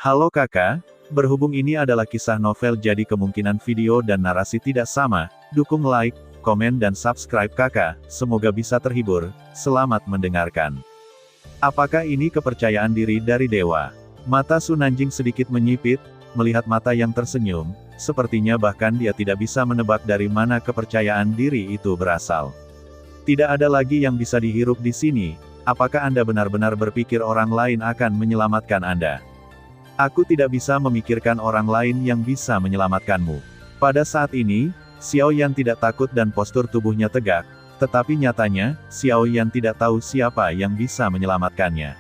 Halo kakak, berhubung ini adalah kisah novel jadi kemungkinan video dan narasi tidak sama, dukung like, komen dan subscribe kakak, semoga bisa terhibur, selamat mendengarkan. Apakah ini kepercayaan diri dari dewa? Mata Su Nanjing sedikit menyipit, melihat mata yang tersenyum, sepertinya bahkan dia tidak bisa menebak dari mana kepercayaan diri itu berasal. Tidak ada lagi yang bisa dihirup di sini, apakah Anda benar-benar berpikir orang lain akan menyelamatkan Anda? Aku tidak bisa memikirkan orang lain yang bisa menyelamatkanmu. Pada saat ini, Xiao Yan tidak takut dan postur tubuhnya tegak, tetapi nyatanya, Xiao Yan tidak tahu siapa yang bisa menyelamatkannya.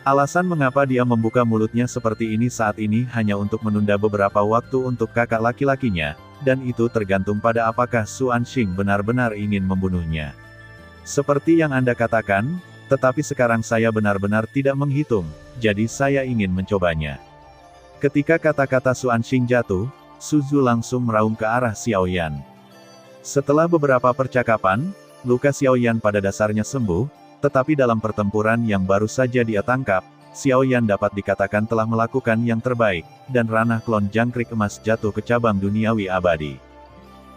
Alasan mengapa dia membuka mulutnya seperti ini saat ini hanya untuk menunda beberapa waktu untuk kakak laki-lakinya, dan itu tergantung pada apakah Su Anxing benar-benar ingin membunuhnya. Seperti yang Anda katakan, tetapi sekarang saya benar-benar tidak menghitung, jadi saya ingin mencobanya. Ketika kata-kata Su Anxing jatuh, Su Zhu langsung meraung ke arah Xiao Yan. Setelah beberapa percakapan, luka Xiao Yan pada dasarnya sembuh, tetapi dalam pertempuran yang baru saja dia tangkap, Xiao Yan dapat dikatakan telah melakukan yang terbaik, dan ranah klon jangkrik emas jatuh ke cabang duniawi abadi.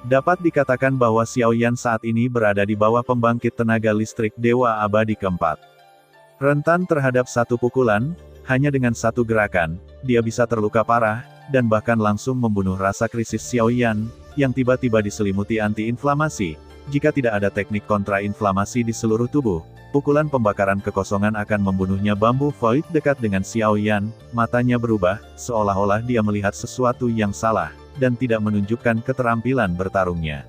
Dapat dikatakan bahwa Xiao Yan saat ini berada di bawah pembangkit tenaga listrik Dewa Abadi keempat. Rentan terhadap satu pukulan, hanya dengan satu gerakan, dia bisa terluka parah, dan bahkan langsung membunuh rasa krisis Xiao Yan, yang tiba-tiba diselimuti anti-inflamasi. Jika tidak ada teknik kontra-inflamasi di seluruh tubuh, pukulan pembakaran kekosongan akan membunuhnya. Bambu void dekat dengan Xiao Yan, matanya berubah, seolah-olah dia melihat sesuatu yang salah, dan tidak menunjukkan keterampilan bertarungnya.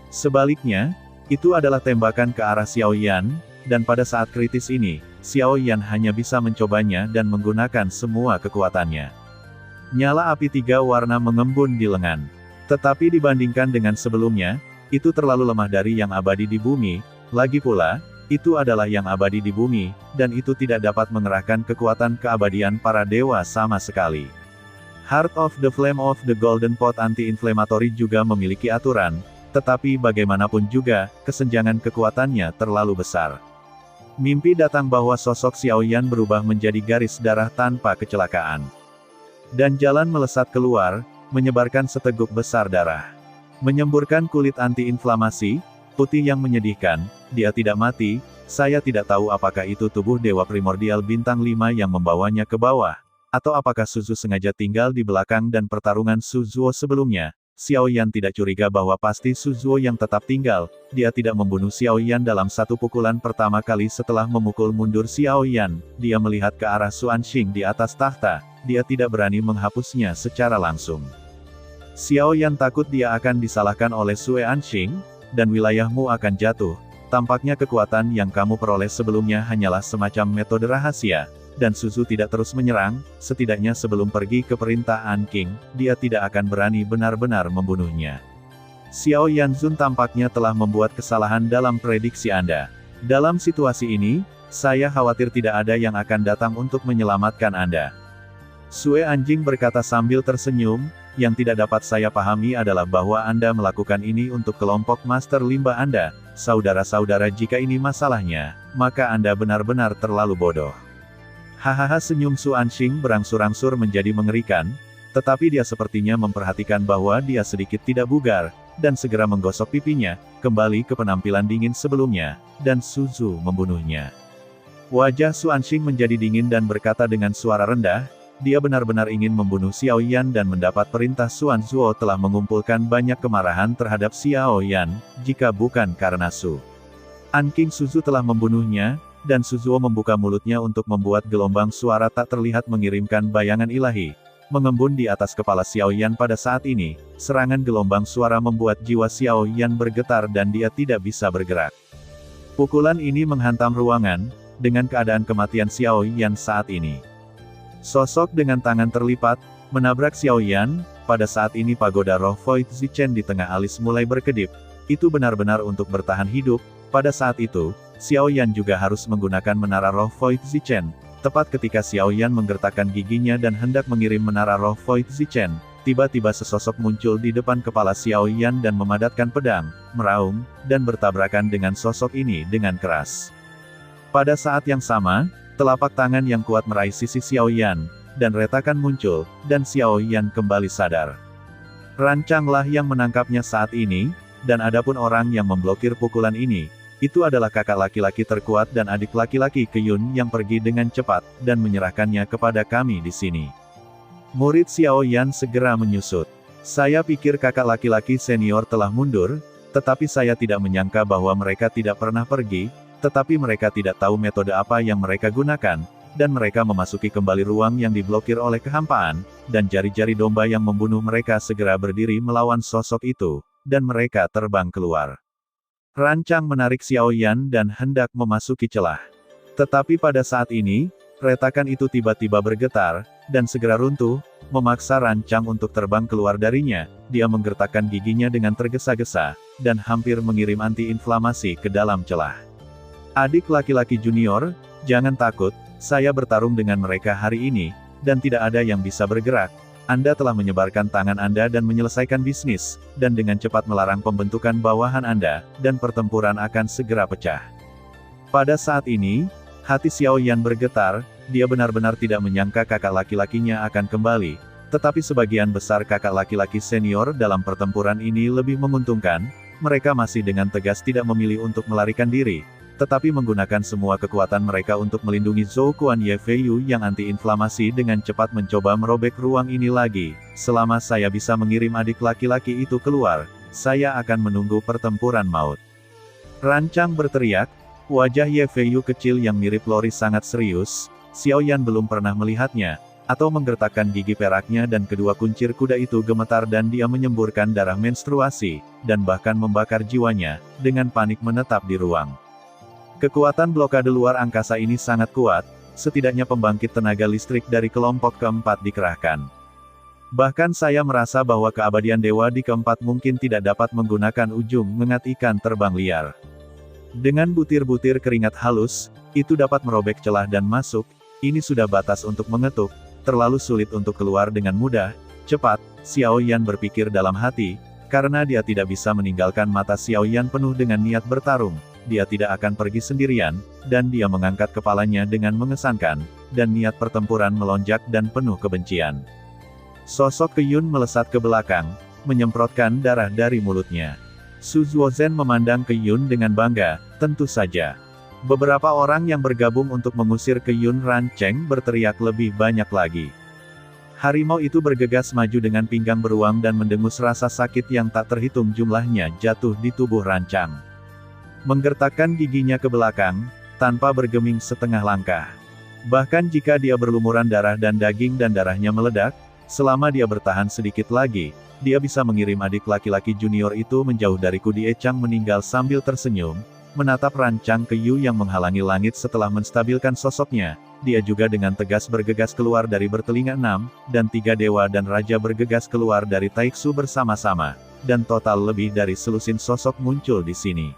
Sebaliknya, itu adalah tembakan ke arah Xiao Yan, dan pada saat kritis ini, Xiao Yan hanya bisa mencobanya dan menggunakan semua kekuatannya. Nyala api tiga warna mengembun di lengan. Tetapi dibandingkan dengan sebelumnya, itu terlalu lemah dari yang abadi di bumi, lagi pula, itu adalah yang abadi di bumi, dan itu tidak dapat mengerahkan kekuatan keabadian para dewa sama sekali. Heart of the Flame of the Golden Pot anti-inflammatory juga memiliki aturan, tetapi bagaimanapun juga, kesenjangan kekuatannya terlalu besar. Mimpi datang bahwa sosok Xiao Yan berubah menjadi garis darah tanpa kecelakaan. Dan jalan melesat keluar, menyebarkan seteguk besar darah. Menyemburkan kulit anti-inflamasi, putih yang menyedihkan, dia tidak mati, saya tidak tahu apakah itu tubuh Dewa Primordial Bintang 5 yang membawanya ke bawah, atau apakah Su Zhu sengaja tinggal di belakang dan pertarungan Su Zhuo sebelumnya. Xiao Yan tidak curiga bahwa pasti Su Zhuo yang tetap tinggal, dia tidak membunuh Xiao Yan dalam satu pukulan pertama kali setelah memukul mundur Xiao Yan, dia melihat ke arah Su Anxing di atas tahta, dia tidak berani menghapusnya secara langsung. Xiao Yan takut dia akan disalahkan oleh Su Anxing, dan wilayahmu akan jatuh, tampaknya kekuatan yang kamu peroleh sebelumnya hanyalah semacam metode rahasia. Dan Su Zhu tidak terus menyerang, setidaknya sebelum pergi ke perintah An King, dia tidak akan berani benar-benar membunuhnya. Xiao Yanzun tampaknya telah membuat kesalahan dalam prediksi Anda. Dalam situasi ini, saya khawatir tidak ada yang akan datang untuk menyelamatkan Anda. Sue Anjing berkata sambil tersenyum, yang tidak dapat saya pahami adalah bahwa Anda melakukan ini untuk kelompok Master Limbah Anda, saudara-saudara. Jika ini masalahnya, maka Anda benar-benar terlalu bodoh. Hahaha, senyum Su Anxing berangsur-angsur menjadi mengerikan, tetapi dia sepertinya memperhatikan bahwa dia sedikit tidak bugar, dan segera menggosok pipinya, kembali ke penampilan dingin sebelumnya, dan Su Zhu membunuhnya. Wajah Su Anxing menjadi dingin dan berkata dengan suara rendah, dia benar-benar ingin membunuh Xiao Yan dan mendapat perintah Xuan Zuo telah mengumpulkan banyak kemarahan terhadap Xiao Yan, jika bukan karena Su Anking Su Zhu telah membunuhnya, dan Su Zhuo membuka mulutnya untuk membuat gelombang suara tak terlihat mengirimkan bayangan ilahi, mengembun di atas kepala Xiao Yan. Pada saat ini, serangan gelombang suara membuat jiwa Xiao Yan bergetar dan dia tidak bisa bergerak. Pukulan ini menghantam ruangan, dengan keadaan kematian Xiao Yan saat ini. Sosok dengan tangan terlipat, menabrak Xiao Yan. Pada saat ini pagoda roh Void Zichen di tengah alis mulai berkedip, itu benar-benar untuk bertahan hidup. Pada saat itu, Xiao Yan juga harus menggunakan menara roh Void Zichen. Tepat ketika Xiao Yan menggertakkan giginya dan hendak mengirim menara roh Void Zichen, tiba-tiba sesosok muncul di depan kepala Xiao Yan dan memadatkan pedang, meraung, dan bertabrakan dengan sosok ini dengan keras. Pada saat yang sama, telapak tangan yang kuat meraih sisi Xiao Yan, dan retakan muncul, dan Xiao Yan kembali sadar. Rancanglah yang menangkapnya saat ini, dan adapun orang yang memblokir pukulan ini, itu adalah kakak laki-laki terkuat dan adik laki-laki Qiyun yang pergi dengan cepat, dan menyerahkannya kepada kami di sini. Murid Xiao Yan segera menyusut. Saya pikir kakak laki-laki senior telah mundur, tetapi saya tidak menyangka bahwa mereka tidak pernah pergi, tetapi mereka tidak tahu metode apa yang mereka gunakan, dan mereka memasuki kembali ruang yang diblokir oleh kehampaan, dan jari-jari domba yang membunuh mereka segera berdiri melawan sosok itu, dan mereka terbang keluar. Rancang menarik Xiao Yan dan hendak memasuki celah. Tetapi pada saat ini, retakan itu tiba-tiba bergetar, dan segera runtuh, memaksa Rancang untuk terbang keluar darinya. Dia menggertakkan giginya dengan tergesa-gesa, dan hampir mengirim anti-inflamasi ke dalam celah. Adik laki-laki junior, jangan takut, saya bertarung dengan mereka hari ini, dan tidak ada yang bisa bergerak. Anda telah menyebarkan tangan Anda dan menyelesaikan bisnis, dan dengan cepat melarang pembentukan bawahan Anda, dan pertempuran akan segera pecah. Pada saat ini, hati Xiao Yan bergetar, dia benar-benar tidak menyangka kakak laki-lakinya akan kembali, tetapi sebagian besar kakak laki-laki senior dalam pertempuran ini lebih menguntungkan, mereka masih dengan tegas tidak memilih untuk melarikan diri, tetapi menggunakan semua kekuatan mereka untuk melindungi Zhou Kuan Yefeiyu yang anti-inflamasi dengan cepat mencoba merobek ruang ini lagi. Selama saya bisa mengirim adik laki-laki itu keluar, saya akan menunggu pertempuran maut. Rancang berteriak, wajah Yefeiyu kecil yang mirip Lori sangat serius. Xiao Yan belum pernah melihatnya, atau menggertakkan gigi peraknya dan kedua kuncir kuda itu gemetar dan dia menyemburkan darah menstruasi, dan bahkan membakar jiwanya, dengan panik menetap di ruang. Kekuatan blokade luar angkasa ini sangat kuat, setidaknya pembangkit tenaga listrik dari kelompok keempat dikerahkan. Bahkan saya merasa bahwa keabadian dewa di keempat mungkin tidak dapat menggunakan ujung mengat ikan terbang liar. Dengan butir-butir keringat halus, itu dapat merobek celah dan masuk, ini sudah batas untuk mengetuk, terlalu sulit untuk keluar dengan mudah, cepat, Xiao Yan berpikir dalam hati, karena dia tidak bisa meninggalkan mata Xiao Yan penuh dengan niat bertarung. Dia tidak akan pergi sendirian, dan dia mengangkat kepalanya dengan mengesankan, dan niat pertempuran melonjak dan penuh kebencian. Sosok Qiyun melesat ke belakang, menyemprotkan darah dari mulutnya. Su Zuozhen memandang Qiyun dengan bangga, tentu saja. Beberapa orang yang bergabung untuk mengusir Qiyun Ranceng berteriak lebih banyak lagi. Harimau itu bergegas maju dengan pinggang beruang dan mendengus rasa sakit yang tak terhitung jumlahnya jatuh di tubuh Rancang. Menggertakkan giginya ke belakang, tanpa bergeming setengah langkah. Bahkan jika dia berlumuran darah dan daging dan darahnya meledak, selama dia bertahan sedikit lagi, dia bisa mengirim adik laki-laki junior itu menjauh dari Kudie Chang meninggal sambil tersenyum, menatap Rancang Qiyu yang menghalangi langit setelah menstabilkan sosoknya. Dia juga dengan tegas bergegas keluar dari bertelinga 6, dan 3 dewa dan raja bergegas keluar dari Taiksu bersama-sama, dan total lebih dari selusin sosok muncul di sini.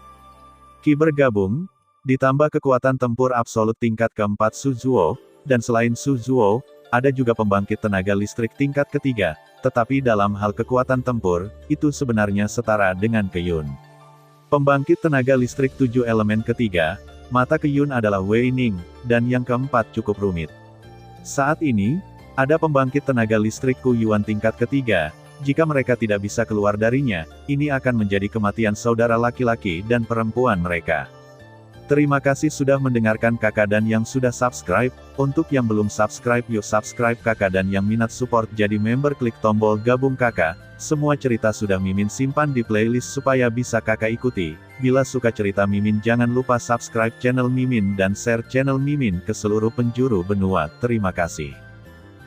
Qi bergabung, ditambah kekuatan tempur absolut tingkat keempat Su Zuo, dan selain Su Zuo, ada juga pembangkit tenaga listrik tingkat ketiga, tetapi dalam hal kekuatan tempur, itu sebenarnya setara dengan Qiyun. Pembangkit tenaga listrik 7 elemen ketiga, mata Qiyun adalah Wei Ning, dan yang keempat cukup rumit. Saat ini, ada pembangkit tenaga listrik Ku Yuan tingkat ketiga. Jika mereka tidak bisa keluar darinya, ini akan menjadi kematian saudara laki-laki dan perempuan mereka. Terima kasih sudah mendengarkan kakak dan yang sudah subscribe. Untuk yang belum subscribe yuk subscribe kakak dan yang minat support jadi member klik tombol gabung kakak. Semua cerita sudah Mimin simpan di playlist supaya bisa kakak ikuti. Bila suka cerita Mimin jangan lupa subscribe channel Mimin dan share channel Mimin ke seluruh penjuru benua. Terima kasih.